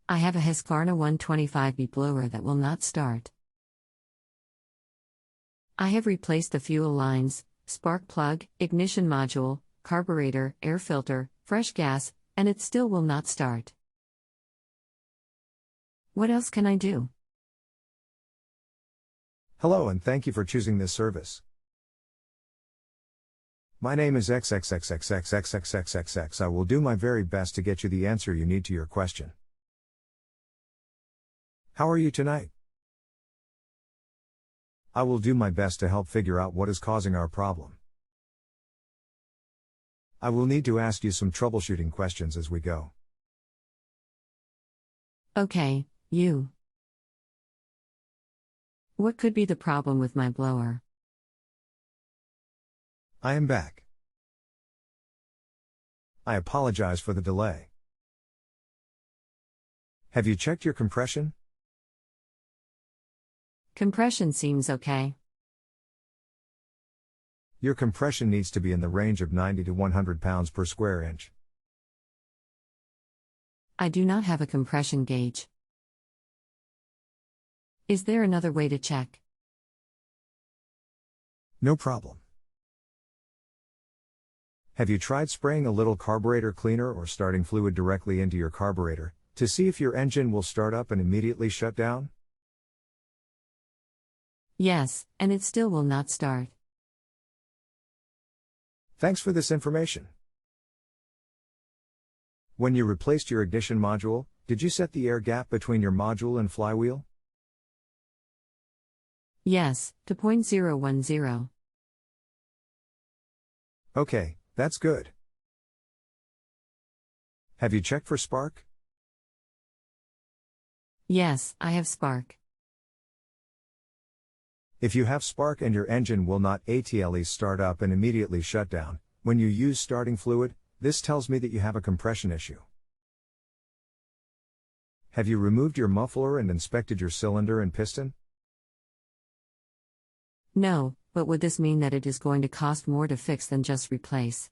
I have a Husqvarna 125B blower that will not start. I have replaced the fuel lines, spark plug, ignition module, carburetor, air filter, fresh gas, and it still will not start. What else can I do? Hello and thank you for choosing this service. My name is XXXXX I will do my very best to get you the answer you need to your question. How are you tonight? I will do my best to help figure out what is causing our problem. I will need to ask you some troubleshooting questions as we go. Okay, you. What could be the problem with my blower? I am back. I apologize for the delay. Have you checked your compression? Compression seems okay. Your compression needs to be in the range of 90 to 100 pounds per square inch. I do not have a compression gauge. Is there another way to check? No problem. Have you tried spraying a little carburetor cleaner or starting fluid directly into your carburetor to see if your engine will start up and immediately shut down? Yes, and it still will not start. Thanks for this information. When you replaced your ignition module, did you set the air gap between your module and flywheel? Yes, to 0.010. Okay, that's good. Have you checked for spark? Yes, I have spark. If you have spark and your engine will not atle start up and immediately shut down, when you use starting fluid, this tells me that you have a compression issue. Have you removed your muffler and inspected your cylinder and piston? No, but would this mean that it is going to cost more to fix than just replace?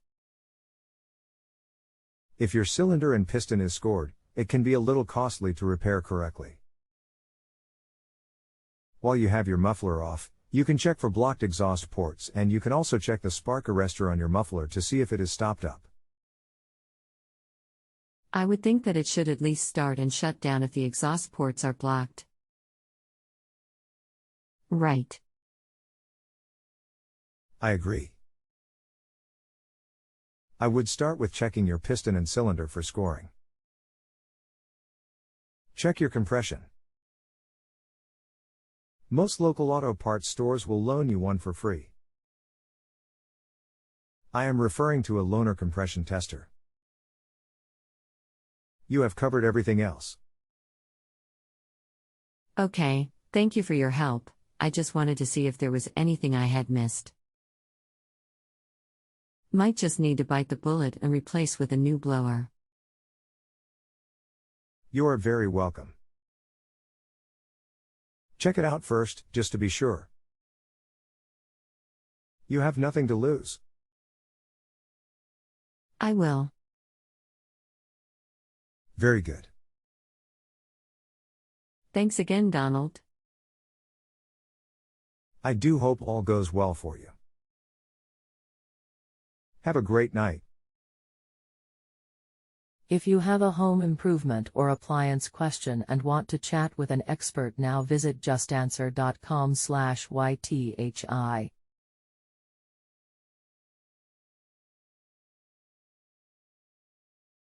If your cylinder and piston is scored, it can be a little costly to repair correctly. While you have your muffler off, you can check for blocked exhaust ports and you can also check the spark arrestor on your muffler to see if it is stopped up. I would think that it should at least start and shut down if the exhaust ports are blocked. Right. I agree. I would start with checking your piston and cylinder for scoring. Check your compression. Most local auto parts stores will loan you one for free. I am referring to a loaner compression tester. You have covered everything else. Okay, thank you for your help. I just wanted to see if there was anything I had missed. Might just need to bite the bullet and replace with a new blower. You are very welcome. Check it out first, just to be sure. You have nothing to lose. I will. Very good. Thanks again, Donald. I do hope all goes well for you. Have a great night. If you have a home improvement or appliance question and want to chat with an expert now, visit JustAnswer.com/YTHI.